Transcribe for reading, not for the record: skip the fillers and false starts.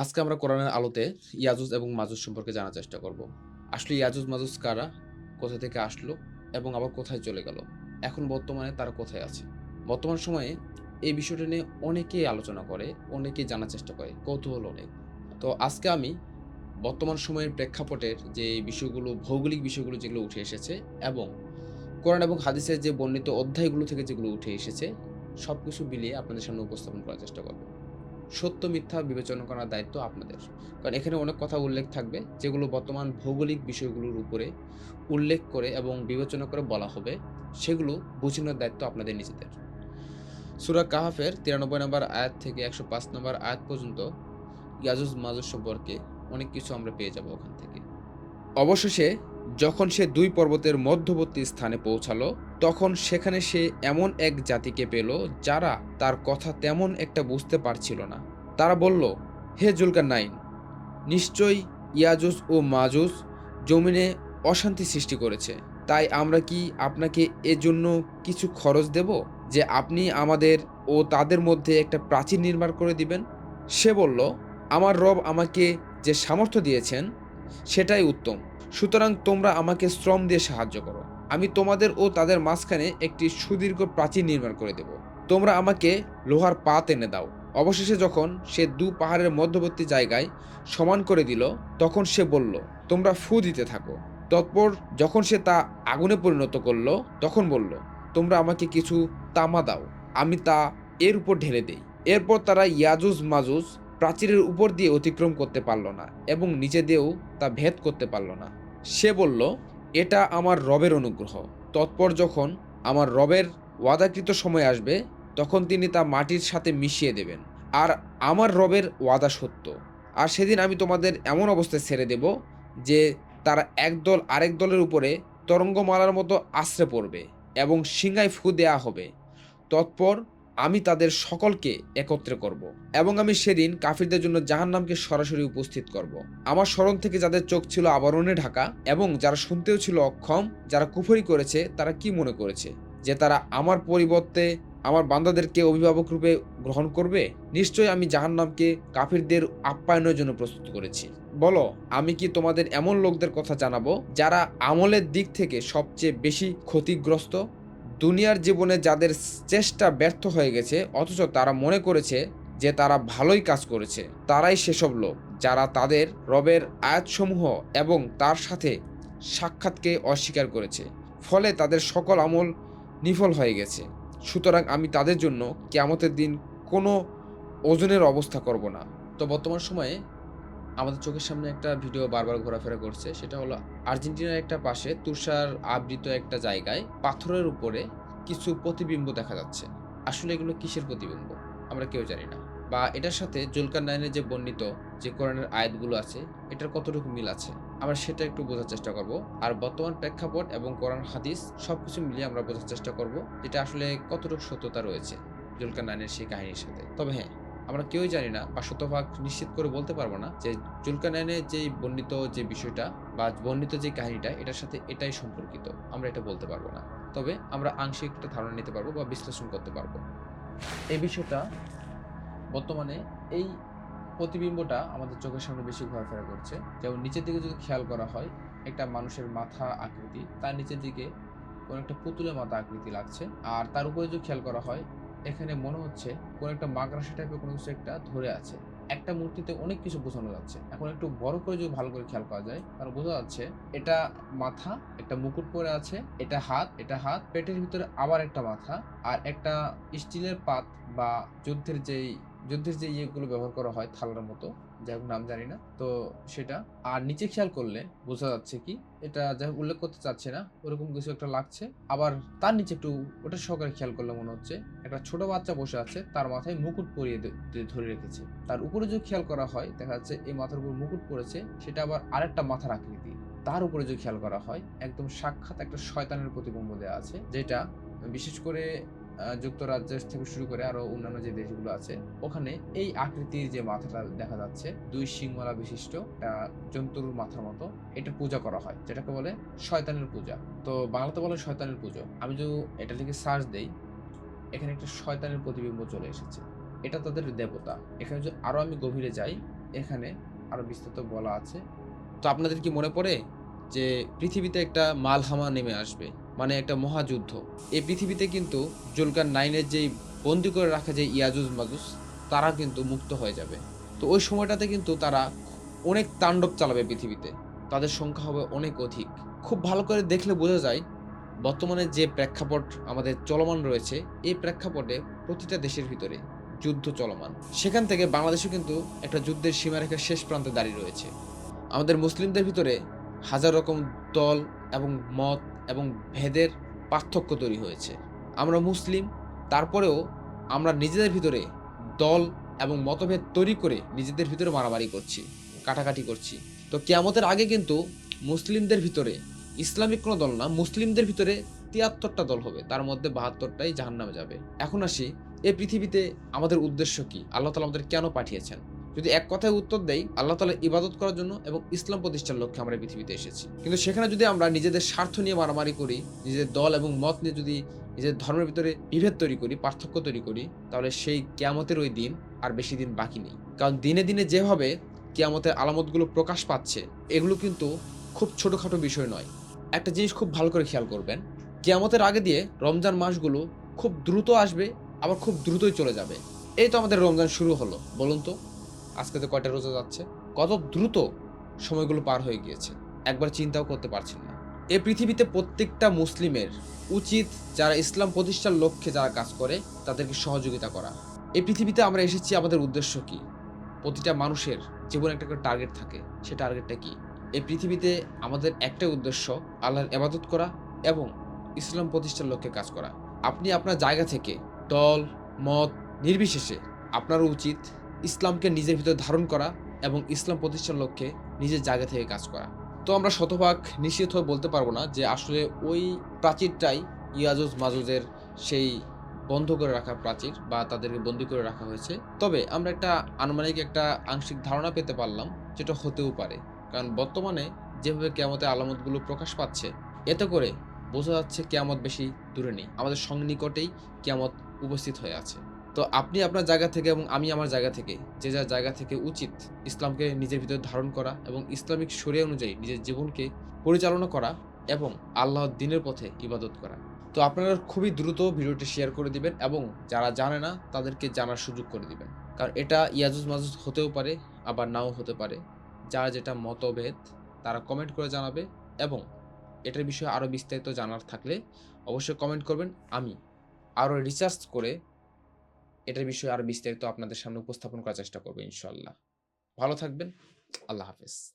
আজকে আমরা কোরআনের আলোতে ইয়াজুজ এবং মাজুজ সম্পর্কে জানার চেষ্টা করব। আসলে ইয়াজুজ মাজুজ কারা? কোথা থেকে আসলো? এবং আবার কোথায় চলে গেল? এখন বর্তমানে তারা কোথায় আছে? বর্তমান সময়ে এই বিষয়টা নিয়ে অনেকেই আলোচনা করে, অনেকেই জানার চেষ্টা করে, কৌতূহল অনেক। তো আজকে আমি বর্তমান সময়ের প্রেক্ষাপটের যে বিষয়গুলো, ভৌগোলিক বিষয়গুলো যেগুলো উঠে এসেছে এবং কোরআন এবং হাদিসের যে বর্ণিত অধ্যায়গুলো থেকে যেগুলো উঠে এসেছে, সবকিছু মিলিয়ে আপনাদের সামনে উপস্থাপন করার চেষ্টা করব। সত্য মিথ্যা বিবেচনা করার দায়িত্ব আপনাদের। কারণ এখানে অনেক কথা উল্লেখ থাকবে যেগুলো বর্তমান ভৌগোলিক বিষয়গুলোর উপরে উল্লেখ করে এবং বিবেচনা করে বলা হবে, সেগুলো বুঝে নেওয়ার দায়িত্ব আপনাদের নিজেদের। সূরা কাহাফের ৯৩ নম্বর আয়াত থেকে ১০৫ নম্বর আয়াত পর্যন্ত ইয়াজুজ মাজুজ সম্পর্কে অনেক কিছু আমরা পেয়ে যাব ওখান থেকে। অবশেষে যখন সে ২ পর্বতের মধ্যবর্তী স্থানে পৌঁছালো, তখন সেখানে সে এমন এক জাতিকে পেল যারা তার কথা তেমন একটা বুঝতে পারছিল না। তারা বলল, হে জুলকারনাইন, নিশ্চয়ই ইয়াজুজ ও মাজুজ জমিনে অশান্তি সৃষ্টি করেছে। তাই আমরা কি আপনাকে এজন্য কিছু খরচ দেব, যে আপনি আমাদের ও তাদের মধ্যে একটা প্রাচীর নির্মাণ করে দিবেন? সে বলল, আমার রব আমাকে যে সামর্থ্য দিয়েছেন সেটাই উত্তম। সুতরাং তোমরা আমাকে শ্রম দিয়ে সাহায্য করো। আমি তোমাদের ও তাদের মাঝখানে একটি সুদীর্ঘ প্রাচীর নির্মাণ করে দেব। তোমরা আমাকে লোহার পাত এনে দাও। অবশেষে যখন সে দু পাহাড়ের মধ্যবর্তী জায়গায় সমান করে দিল, তখন সে বলল, তোমরা ফু দিতে থাকো। তৎপর যখন সে তা আগুনে পরিণত করল, তখন বলল, তোমরা আমাকে কিছু তামা দাও, আমি তা এর উপর ঢেলে দেই। এরপর তারা ইয়াজুজ মাজুজ প্রাচীরের উপর দিয়ে অতিক্রম করতে পারল না এবং নিচে দিয়েও তা ভেদ করতে পারল না। সে বলল, এটা আমার রবের অনুগ্রহ। তৎপর যখন আমার রবের ওয়াদাকৃত সময় আসবে, তখন তিনি তা মাটির সাথে মিশিয়ে দেবেন। আর আমার রবের ওয়াদা সত্য। আর সেদিন আমি তোমাদের এমন অবস্থায় ছেড়ে দেব যে তারা একদল আরেক দলের উপরে তরঙ্গমালার মতো আছড়ে পড়বে এবং শিঙায় ফু দেয়া হবে। তৎপর আমি তাদের সকলকে একত্রে করব এবং আমি সেদিন কাফিরদের জন্য জাহান্নামকে সরাসরি উপস্থিত করব। আমার স্মরণ থেকে যাদের চোখ ছিল আবরণে ঢাকা এবং যারা শুনতেও ছিল অক্ষম, যারা কুফরি করেছে, তারা কি মনে করেছে যে তারা আমার পরিবর্তে আমার বান্দাদেরকে অভিভাবক রূপে গ্রহণ করবে? নিশ্চয়ই আমি জাহান্নামকে কাফিরদের আপ্যায়নের জন্য প্রস্তুত করেছি। বলো, আমি কি তোমাদের এমন লোকদের কথা জানাবো যারা আমলের দিক থেকে সবচেয়ে বেশি ক্ষতিগ্রস্ত? দুনিয়ার জীবনে যাদের চেষ্টা ব্যর্থ হয়ে গেছে অথচ তারা মনে করেছে যে তারা ভালোই কাজ করেছে, তারাই সেসব লোক যারা তাদের রবের আয়াতসমূহ এবং তার সাথে সাক্ষাৎকে অস্বীকার করেছে। ফলে তাদের সকল আমল নিফল হয়ে গেছে। সুতরাং আমি তাদের জন্য কিয়ামতের দিন কোনো ওজনের অবস্থা করব না। তো বর্তমান সময়ে আমাদের চোখের সামনে একটা ভিডিও বারবার ঘোরাফেরা করছে। সেটা হলো আর্জেন্টিনার একটা পাশে তুষার আবৃত একটা জায়গায় পাথরের উপরে কিছু প্রতিবিম্ব দেখা যাচ্ছে। আসলে এগুলো কিসের প্রতিবিম্ব? আমরা কেউ জানি না। বা এটার সাথে জুলকারনাইনের যে বর্ণিত যে কোরআনের আয়াতগুলো আছে, এটার কতটুকু মিল আছে? আমরা সেটা একটু বোঝার চেষ্টা করব। আর বর্তমান প্রেক্ষাপট এবং কোরআন হাদিস সবকিছু মিলিয়ে আমরা বোঝার চেষ্টা করব যেটা আসলে কতটুকু সত্যতা রয়েছে জুলকারনাইনের সেই কাহিনীর সাথে। তবে হ্যাঁ, আমরা কেউই জানি না বা শতভাগ নিশ্চিত করে বলতে পারবো না যে জুলকারনাইনের যেই বর্ণিত যে বিষয়টা বা বর্ণিত যে কাহিনীটা এটার সাথে এটাই সম্পর্কিত। আমরা এটা বলতে পারবো না। তবে আমরা আংশিক একটা ধারণা নিতে পারবো বা বিশ্লেষণ করতে পারবো। এই বিষয়টা বর্তমানে এই প্রতিবিম্বটা আমাদের চোখের সামনে বেশি ঘোরাফেরা করছে। যেমন নিচের দিকে যদি খেয়াল করা হয়, একটা মানুষের মাথা আকৃতি, তার নিচের দিকে কোনো একটা পুতুলের মাথা আকৃতি লাগছে। আর তার উপরে যদি খেয়াল করা হয়, এখানে মনে হচ্ছে কোনো একটা মাকড়সা টাইপের কোনো কিছু একটা ধরে আছে। একটা মূর্তিতে অনেক কিছু বোঝানো যাচ্ছে। এখন একটু বড় করে যদি ভালো করে খেয়াল করা যায়, তাহলে বোঝা যাচ্ছে এটা মাথা, একটা মুকুট পরে আছে, এটা হাত, পেটের ভিতরে আবার একটা মাথা, আর একটা স্টিলের পাত বা যুদ্ধের যেই যুদ্ধের যে ইয়েগুলো ব্যবহার করা হয় থালার মতো, যাই হোক নাম জানি না তো সেটা। আর নিচে খেয়াল করলে বোঝা যাচ্ছে কি, এটা যাই হোক উল্লেখ করতে চাচ্ছে না, ওরকম কিছু একটা লাগছে। আবার তার নিচে একটু ওটা সহকারে খেয়াল করলে মনে হচ্ছে একটা ছোট বাচ্চা বসে আছে, তার মাথায় মুকুট পরিয়ে ধরে রেখেছে। তার উপরে যদি খেয়াল করা হয়, দেখা যাচ্ছে এই মাথার উপর মুকুট পড়েছে, সেটা আবার আরেকটা মাথার আকৃতি। তার উপরে যদি খেয়াল করা হয়, একদম সাক্ষাৎ একটা শয়তানের প্রতিবিম্ব দেওয়া আছে, যেটা বিশেষ করে যুক্তরাজ্যের থেকে শুরু করে আরো অন্যান্য যে দেশগুলো আছে, ওখানে এই আকৃতির যে মাথাটা দেখা যাচ্ছে, দুই শিংওয়ালা বিশিষ্ট একটা জন্তুর মাথার মতো, এটা পূজা করা হয়, যেটাকে বলে শয়তানের পূজা। তো বাংলাতে বলে শয়তানের পুজো। আমি যদি এটা লিখে সার্চ দেই, এখানে একটা শয়তানের প্রতিবিম্ব চলে এসেছে। এটা তাদের দেবতা। এখানে যদি আরো আমি গভীরে যাই, এখানে আরো বিস্তারিত বলা আছে। তো আপনাদের কি মনে পড়ে যে পৃথিবীতে একটা মালহামা নেমে আসবে? মানে একটা মহাযুদ্ধ। এই পৃথিবীতে কিন্তু জুলকারনাইনের যেই বন্দী করে রাখা যে ইয়াজুজ মাজুজ তারা কিন্তু মুক্ত হয়ে যাবে। তো ওই সময়টাতে কিন্তু তারা অনেক তাণ্ডব চালাবে পৃথিবীতে। তাদের সংখ্যা হবে অনেক অধিক। খুব ভালো করে দেখলে বোঝা যায় বর্তমানে যে প্রেক্ষাপট আমাদের চলমান রয়েছে, এই প্রেক্ষাপটে প্রতিটা দেশের ভিতরে যুদ্ধ চলমান। সেখান থেকে বাংলাদেশও কিন্তু একটা যুদ্ধের সীমারেখার শেষ প্রান্তে দাঁড়িয়ে রয়েছে। আমাদের মুসলিমদের ভিতরে হাজার রকম দল এবং মত এবং ভেদের পার্থক্য তৈরি হয়েছে। আমরা মুসলিম, তারপরেও আমরা নিজেদের ভিতরে দল এবং মতভেদ তৈরি করে নিজেদের ভিতরে মারামারি করছি, কাটাকাটি করছি। তো কিয়ামতের আগে কিন্তু মুসলিমদের ভিতরে ইসলামিক কোনো দল না, মুসলিমদের ভিতরে ৭৩টা দল হবে, তার মধ্যে ৭২টাই জাহান্নামে যাবে। এখন আসি, এই পৃথিবীতে আমাদের উদ্দেশ্য কি? আল্লাহ তাআলা আমাদের কেন পাঠিয়েছেন? যদি এক কথায় উত্তর দেই, আল্লাহ তাআলার ইবাদত করার জন্য এবং ইসলাম প্রতিষ্ঠার লক্ষ্যে আমরা এই পৃথিবীতে এসেছি। কিন্তু সেখানে যদি আমরা নিজেদের স্বার্থ নিয়ে মারামারি করি, নিজেদের দল এবং মত নিয়ে যদি নিজেদের ধর্মের ভিতরে বিভেদ তৈরি করি, পার্থক্য তৈরি করি, তাহলে সেই কিয়ামতের ওই দিন আর বেশি দিন বাকি নেই। কারণ দিনে দিনে যেভাবে কিয়ামতের আলামতগুলো প্রকাশ পাচ্ছে, এগুলো কিন্তু খুব ছোটখাটো বিষয় নয়। একটা জিনিস খুব ভালো করে খেয়াল করবেন, কিয়ামতের আগে দিয়ে রমজান মাসগুলো খুব দ্রুত আসবে, আবার খুব দ্রুতই চলে যাবে। এই তো আমাদের রমজান শুরু হলো, বলুন তো আজকে তো কয়টা রোজা যাচ্ছে? কত দ্রুত সময়গুলো পার হয়ে গিয়েছে, একবার চিন্তাও করতে পারছেন না। এই পৃথিবীতে প্রত্যেকটা মুসলিমের উচিত যারা ইসলাম প্রতিষ্ঠার লক্ষ্যে যারা কাজ করে তাদেরকে সহযোগিতা করা। এই পৃথিবীতে আমরা এসেছি, আমাদের উদ্দেশ্য কি? প্রতিটা মানুষের জীবনে একটা করে টার্গেট থাকে, সে টার্গেটটা কি? এই পৃথিবীতে আমাদের একটাই উদ্দেশ্য, আল্লাহর ইবাদত করা এবং ইসলাম প্রতিষ্ঠার লক্ষ্যে কাজ করা। আপনি আপনার জায়গা থেকে দল, মত নির্বিশেষে আপনারও উচিত ইসলামকে নিজের ভিতরে ধারণ করা এবং ইসলাম প্রতিষ্ঠার লক্ষ্যে নিজের জায়গা থেকে কাজ করা। তো আমরা শতভাগ নিশ্চিত হয়ে বলতে পারবো না যে আসলে ওই প্রাচীরটাই ইয়াজুজ মাজুজের সেই বন্ধ করে রাখা প্রাচীর বা তাদেরকে বন্দী করে রাখা হয়েছে। তবে আমরা একটা আনুমানিক একটা আংশিক ধারণা পেতে পারলাম যেটা হতেও পারে। কারণ বর্তমানে যেভাবে কিয়ামতের আলামতগুলো প্রকাশ পাচ্ছে, এতে করে বোঝা যাচ্ছে কিয়ামত বেশি দূরে নেই। আমাদের সন্নিকটেই কিয়ামত উপস্থিত হয়ে আছে। তো আপনি আপনার জায়গা থেকে এবং আমি আমার জায়গা থেকে যে যার জায়গা থেকে উচিত ইসলামকে নিজের ভিতরে ধারণ করা এবং ইসলামিক শরিয়া অনুযায়ী নিজের জীবনকে পরিচালনা করা এবং আল্লাহর দ্বীনের পথে ইবাদত করা। তো আপনারা খুবই দ্রুত ভিডিওটি শেয়ার করে দিবেন এবং যারা জানে না তাদেরকে জানার সুযোগ করে দিবেন। কারণ এটা ইয়াজুজ মাজুজ হতেও পারে, আবার নাও হতে পারে। যার যেটা মতভেদ তারা কমেন্ট করে জানাবে এবং এটার বিষয়ে আরও বিস্তারিত জানার থাকলে অবশ্যই কমেন্ট করবেন। আমি আরও রিসার্চ করে এটার বিষয়ে আরো বিস্তারিত আপনাদের সামনে উপস্থাপন করার চেষ্টা করব ইনশাআল্লাহ। ভালো থাকবেন। আল্লাহ হাফেজ।